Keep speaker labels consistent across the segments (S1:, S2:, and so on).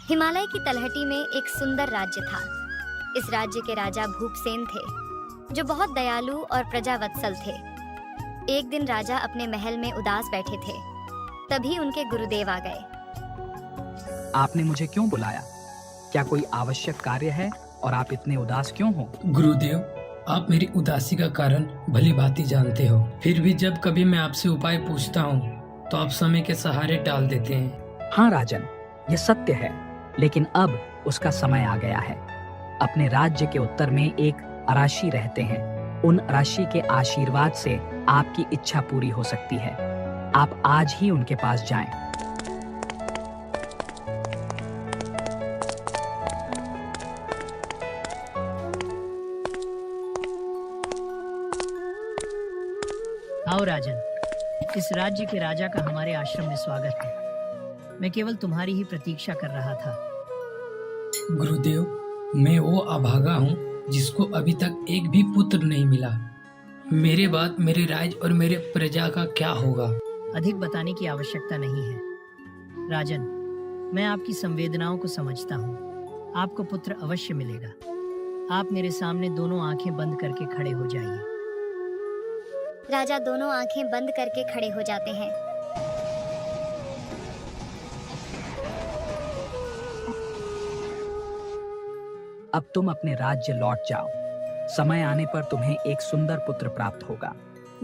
S1: हिमालय की तलहटी में एक सुंदर राज्य था। इस राज्य के राजा भूपसेन थे, जो बहुत दयालु और प्रजावत्सल थे। एक दिन राजा अपने महल में उदास बैठे थे, तभी उनके गुरुदेव आ गए।
S2: आपने मुझे क्यों बुलाया? क्या कोई आवश्यक कार्य है और आप इतने उदास क्यों हो?
S3: गुरुदेव, आप मेरी उदासी का कारण भली भांति जानते हो। फिर भी जब कभी मैं आपसे उपाय पूछता हूँ तो आप समय के सहारे टाल देते हैं।
S2: हाँ राजन, यह सत्य है, लेकिन अब उसका समय आ गया है। अपने राज्य के उत्तर में एक अराशी रहते हैं। उन अराशी के आशीर्वाद से आपकी इच्छा पूरी हो सकती है। आप आज ही उनके पास जाएं।
S4: आओ राजन, इस राज्य के राजा का हमारे आश्रम में स्वागत है। मैं केवल तुम्हारी ही प्रतीक्षा कर रहा था।
S3: गुरुदेव, मैं वो अभागा हूँ जिसको अभी तक एक भी पुत्र नहीं मिला। मेरे बाद मेरे राज्य और मेरे प्रजा का क्या होगा?
S4: अधिक बताने की आवश्यकता नहीं है। राजन, मैं आपकी संवेदनाओं को समझता हूँ। आपको पुत्र अवश्य मिलेगा। आप मेरे सामने दोनों आंखें बंद करके खड़े हो जाइए।
S1: राजा दोनों आंखें बंद करके खड़े हो जाते हैं।
S2: अब तुम अपने राज्य लौट जाओ। समय आने पर तुम्हें एक सुंदर पुत्र प्राप्त होगा।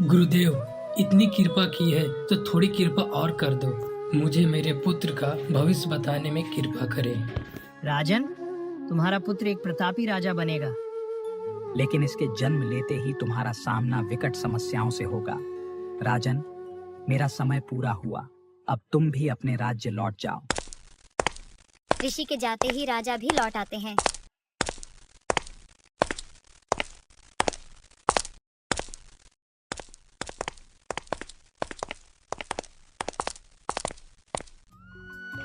S3: गुरुदेव, इतनी कृपा की है तो थोड़ी कृपा और कर दो। मुझे मेरे पुत्र का भविष्य बताने में कृपा करें।
S4: राजन, तुम्हारा पुत्र एक प्रतापी राजा बनेगा।
S2: लेकिन इसके जन्म लेते ही तुम्हारा सामना विकट समस्याओं से होगा। राजन, मेरा समय पूरा हुआ। अब तुम भी अपने राज्य लौट जाओ।
S1: ऋषि के जाते ही राजा भी लौट आते हैं।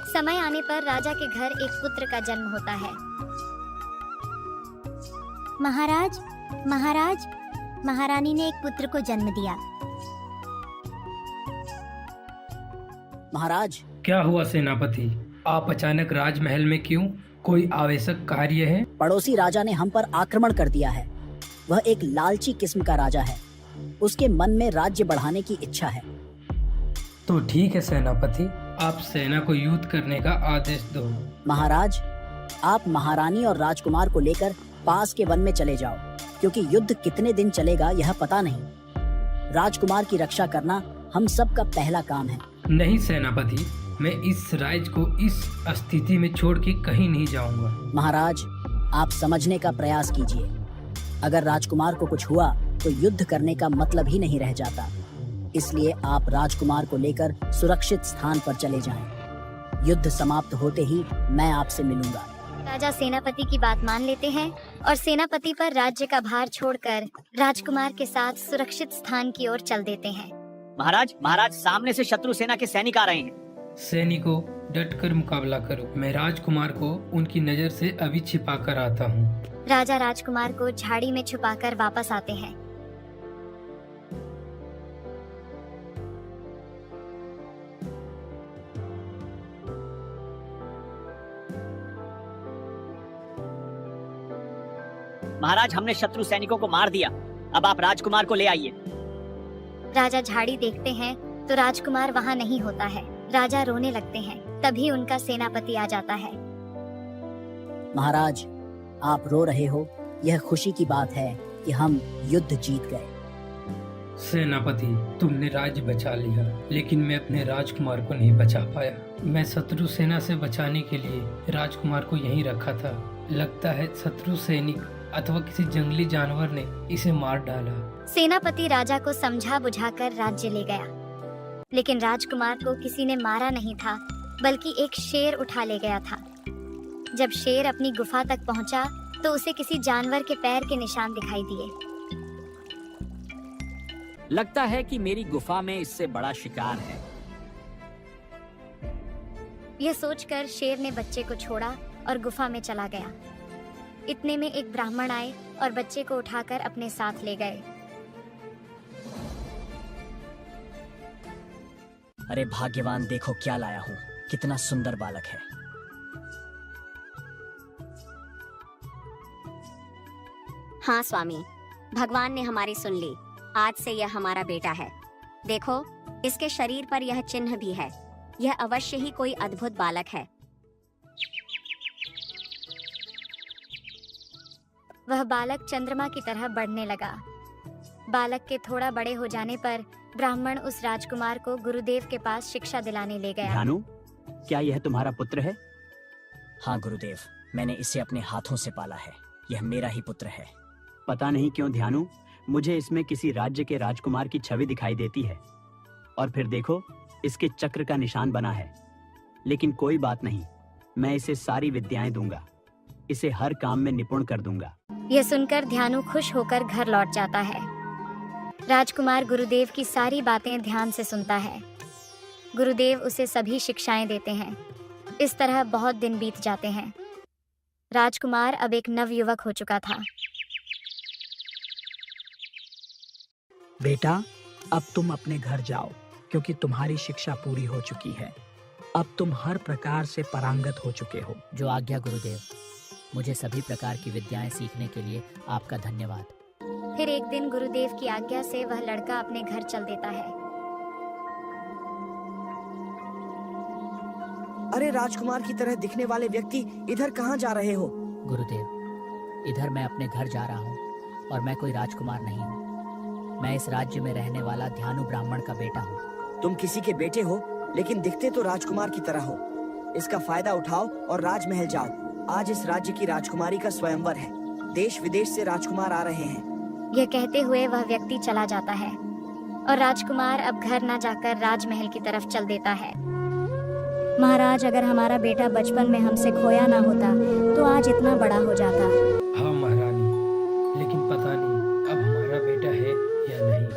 S1: समय आने पर राजा के घर एक पुत्र का जन्म होता है।
S5: महाराज, महाराज, महारानी ने एक पुत्र को जन्म दिया।
S6: महाराज,
S3: क्या हुआ सेनापति? आप अचानक राजमहल में क्यों? कोई आवश्यक कार्य है?
S6: पड़ोसी राजा ने हम पर आक्रमण कर दिया है। वह एक लालची किस्म का राजा है। उसके मन में राज्य बढ़ाने की इच्छा है।
S3: तो ठीक है सेनापति, आप सेना को युद्ध करने का आदेश दो।
S6: महाराज, आप महारानी और राजकुमार को लेकर पास के वन में चले जाओ, क्योंकि युद्ध कितने दिन चलेगा यह पता नहीं। राजकुमार की रक्षा करना हम सब का पहला काम है।
S3: नहीं सेनापति, मैं इस राज्य को इस स्थिति में छोड़ के कहीं नहीं जाऊंगा।
S6: महाराज, आप समझने का प्रयास कीजिए। अगर राजकुमार को कुछ हुआ तो युद्ध करने का मतलब ही नहीं रह जाता। इसलिए आप राजकुमार को लेकर सुरक्षित स्थान पर चले जाएं। युद्ध समाप्त होते ही मैं आपसे मिलूंगा।
S1: राजा सेनापति की बात मान लेते हैं और सेनापति पर राज्य का भार छोड़कर राजकुमार के साथ सुरक्षित स्थान की ओर चल देते हैं।
S7: महाराज, महाराज, सामने से शत्रु सेना के सैनिक आ रहे हैं।
S3: सैनिकों, डटकर मुकाबला करो। मैं राजकुमार को उनकी नजर से अभी छिपा कर आता हूँ।
S1: राजा राजकुमार को झाड़ी में छुपाकर वापस आते हैं।
S7: महाराज, हमने शत्रु सैनिकों को मार दिया। अब आप राजकुमार को ले आइए।
S1: राजा झाड़ी देखते हैं तो राजकुमार वहाँ नहीं होता है। राजा रोने लगते हैं। तभी उनका सेनापति आ जाता है।
S6: महाराज, आप रो रहे हो, यह खुशी की बात है कि हम युद्ध जीत गए।
S3: सेनापति, तुमने राज्य बचा लिया, लेकिन मैं अपने राजकुमार को नहीं बचा पाया। मैं शत्रु सेना से बचाने के लिए राजकुमार को यहीं रखा था। लगता है शत्रु सैनिक अथवा किसी जंगली जानवर ने इसे मार डाला।
S1: सेनापति राजा को समझा बुझाकर राज्य ले गया, लेकिन राजकुमार को किसी ने मारा नहीं था, बल्कि एक शेर उठा ले गया था। जब शेर अपनी गुफा तक पहुंचा तो उसे किसी जानवर के पैर के निशान दिखाई दिए।
S7: लगता है कि मेरी गुफा में इससे बड़ा शिकार है।
S1: यह सोचकर शेर ने बच्चे को छोड़ा और गुफा में चला गया। इतने में एक ब्राह्मण आए और बच्चे को उठाकर अपने साथ ले गए।
S6: अरे भाग्यवान, देखो क्या लाया हूँ। कितना सुंदर बालक है।
S8: हाँ स्वामी, भगवान ने हमारी सुन ली। आज से यह हमारा बेटा है। देखो, इसके शरीर पर यह चिन्ह भी है। यह अवश्य ही कोई अद्भुत बालक है।
S1: वह बालक चंद्रमा की तरह बढ़ने लगा। बालक के थोड़ा बड़े हो जाने पर ब्राह्मण उस राजकुमार को गुरुदेव के पास शिक्षा दिलाने ले गया।
S9: ध्यानु, क्या यह तुम्हारा पुत्र है?
S6: हाँ गुरुदेव, मैंने इसे अपने हाथों से पाला है। यह मेरा ही पुत्र है।
S9: पता नहीं क्यों ध्यानु, मुझे इसमें किसी राज्य के राजकुमार की छवि दिखाई देती है। और फिर देखो, इसके चक्र का निशान बना है। लेकिन कोई बात नहीं, मैं इसे सारी विद्याएं दूंगा। इसे हर काम में निपुण कर दूंगा।
S1: यह सुनकर ध्यानु खुश होकर घर लौट जाता है। राजकुमार गुरुदेव की सारी बातें ध्यान से सुनता है। गुरुदेव उसे सभी शिक्षाएं देते हैं। इस तरह बहुत दिन बीत जाते हैं। राजकुमार अब एक नवयुवक हो चुका था।
S2: बेटा, अब तुम अपने घर जाओ, क्योंकि तुम्हारी शिक्षा पूरी हो चुकी है। अब तुम हर प्रकार से पारंगत हो चुके हो।
S6: जो आज्ञा गुरुदेव। मुझे सभी प्रकार की विद्याएं सीखने के लिए आपका धन्यवाद।
S1: फिर एक दिन गुरुदेव की आज्ञा से वह लड़का अपने घर चल देता है।
S10: अरे राजकुमार की तरह दिखने वाले व्यक्ति इधर कहाँ जा रहे हो?
S6: गुरुदेव, इधर मैं अपने घर जा रहा हूँ और मैं कोई राजकुमार नहीं हूँ। मैं इस राज्य में रहने वाला ध्यानु ब्राह्मण का बेटा हूँ।
S10: तुम किसी के बेटे हो, लेकिन दिखते तो राजकुमार की तरह हो। इसका फायदा उठाओ और राजमहल जाओ। आज इस राज्य की राजकुमारी का स्वयंवर है। देश विदेश से राजकुमार आ रहे हैं।
S1: यह कहते हुए वह व्यक्ति चला जाता है और राजकुमार अब घर न जाकर राजमहल की तरफ चल देता है। महाराज, अगर हमारा बेटा बचपन में हमसे खोया ना होता तो आज इतना बड़ा हो जाता।
S3: हाँ महारानी, लेकिन पता नहीं अब हमारा बेटा है या नहीं,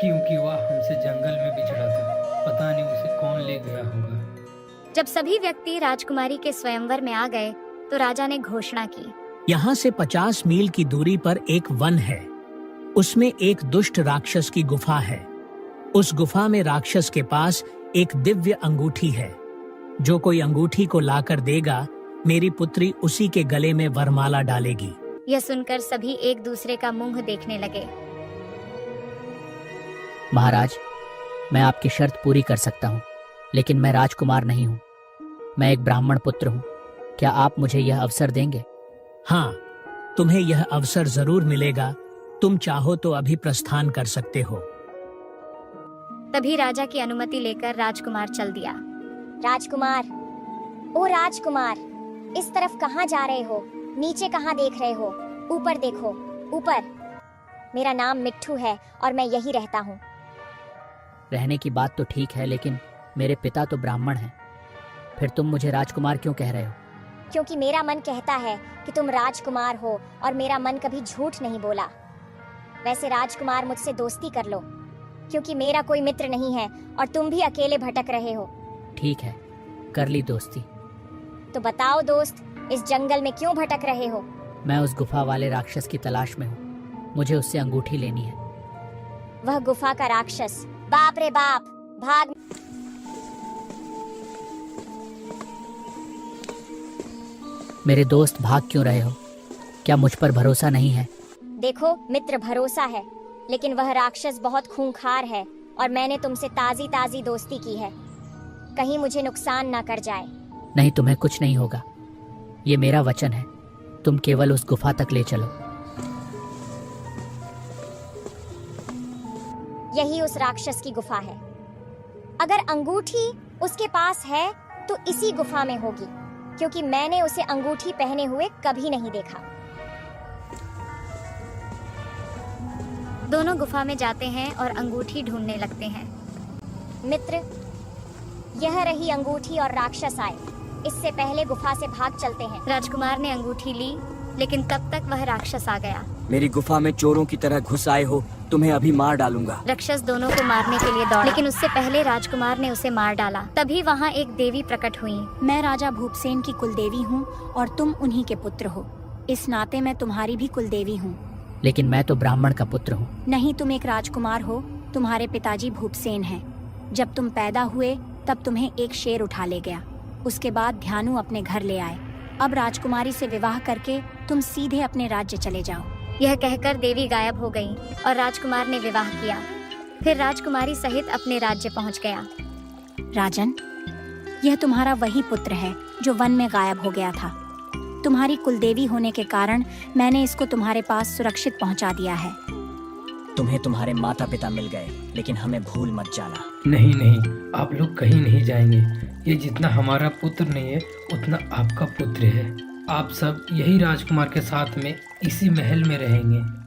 S3: क्योंकि वह हमसे जंगल में बिछड़ा था। पता नहीं उसे कौन ले गया होगा।
S1: जब सभी व्यक्ति राजकुमारी के स्वयंवर में आ गए तो राजा ने घोषणा की,
S2: यहाँ से 50 मील की दूरी पर एक वन है। उसमें एक दुष्ट राक्षस की गुफा है। उस गुफा में राक्षस के पास एक दिव्य अंगूठी है। जो कोई अंगूठी को लाकर देगा, मेरी पुत्री उसी के गले में वरमाला डालेगी।
S1: यह सुनकर सभी एक दूसरे का मुंह देखने लगे।
S6: महाराज, मैं आपकी शर्त पूरी कर सकता हूँ, लेकिन मैं राजकुमार नहीं हूँ। मैं एक ब्राह्मण पुत्र हूँ। क्या आप मुझे यह अवसर देंगे?
S2: हाँ, तुम्हें यह अवसर जरूर मिलेगा। तुम चाहो तो अभी प्रस्थान कर सकते हो।
S1: तभी राजा की अनुमति लेकर राजकुमार चल दिया।
S5: राजकुमार, ओ राजकुमार, इस तरफ कहाँ जा रहे हो? नीचे कहाँ देख रहे हो? ऊपर देखो, ऊपर। मेरा नाम मिट्ठू है और मैं यही रहता हूँ।
S6: रहने की बात तो ठीक है, लेकिन मेरे पिता तो ब्राह्मण हैं। फिर तुम मुझे राजकुमार क्यों कह रहे हो?
S5: क्योंकि मेरा मन कहता है कि तुम राजकुमार हो और मेरा मन कभी झूठ नहीं बोला। वैसे राजकुमार, मुझसे दोस्ती कर लो, क्योंकि मेरा कोई मित्र नहीं है और तुम भी अकेले भटक रहे हो।
S6: ठीक है, कर ली दोस्ती।
S5: तो बताओ दोस्त, इस जंगल में क्यों भटक रहे हो?
S6: मैं उस गुफा वाले राक्षस की तलाश में हूँ। मुझे उससे अंगूठी लेनी है।
S5: वह गुफा का राक्षस? बाप रे बाप, भाग।
S6: मेरे दोस्त, भाग क्यों रहे हो? क्या मुझ पर भरोसा नहीं है?
S5: देखो मित्र, भरोसा है, लेकिन वह राक्षस बहुत खूंखार है और मैंने तुमसे ताजी ताजी दोस्ती की है। कहीं मुझे नुकसान ना कर जाए।
S6: नहीं, तुम्हें कुछ नहीं होगा। ये मेरा वचन है। तुम केवल उस गुफा तक ले चलो।
S5: यही उस राक्षस की गुफा है। अगर अंगूठी उसके पास है तो इसी गुफा में होगी, क्योंकि मैंने उसे अंगूठी पहने हुए कभी नहीं देखा।
S1: दोनों गुफा में जाते हैं और अंगूठी ढूंढने लगते हैं।
S5: मित्र, यह रही अंगूठी और राक्षस आए। इससे पहले गुफा से भाग चलते हैं।
S1: राजकुमार ने अंगूठी ली, लेकिन तब तक वह राक्षस आ गया।
S10: मेरी गुफा में चोरों की तरह घुस आए हो, तुम्हें अभी मार डालूंगा।
S1: राक्षस दोनों को मारने के लिए दौड़ा, लेकिन उससे पहले राजकुमार ने उसे मार डाला। तभी वहाँ एक देवी प्रकट हुई।
S11: मैं राजा भूपसेन की कुलदेवी हूँ और तुम उन्हीं के पुत्र हो। इस नाते मैं तुम्हारी भी कुलदेवी हूँ।
S6: लेकिन मैं तो ब्राह्मण का पुत्र हूँ।
S11: नहीं, तुम एक राजकुमार हो। तुम्हारे पिताजी भूपसेन हैं। जब तुम पैदा हुए तब तुम्हें एक शेर उठा ले गया। उसके बाद ध्यानु अपने घर ले आए। अब राजकुमारी से विवाह करके तुम सीधे अपने राज्य चले जाओ।
S1: यह कहकर देवी गायब हो गई और राजकुमार ने विवाह किया। फिर राजकुमारी सहित अपने राज्य पहुंच गया।
S11: राजन, यह तुम्हारा वही पुत्र है जो वन में गायब हो गया था। तुम्हारी कुलदेवी होने के कारण मैंने इसको तुम्हारे पास सुरक्षित पहुंचा दिया है।
S6: तुम्हें तुम्हारे माता पिता मिल गए, लेकिन हमें भूल मत जाना।
S3: नहीं नहीं, आप लोग कहीं नहीं जाएंगे। ये जितना हमारा पुत्र नहीं है उतना आपका पुत्र है। आप सब यही राजकुमार के साथ में इसी महल में रहेंगे।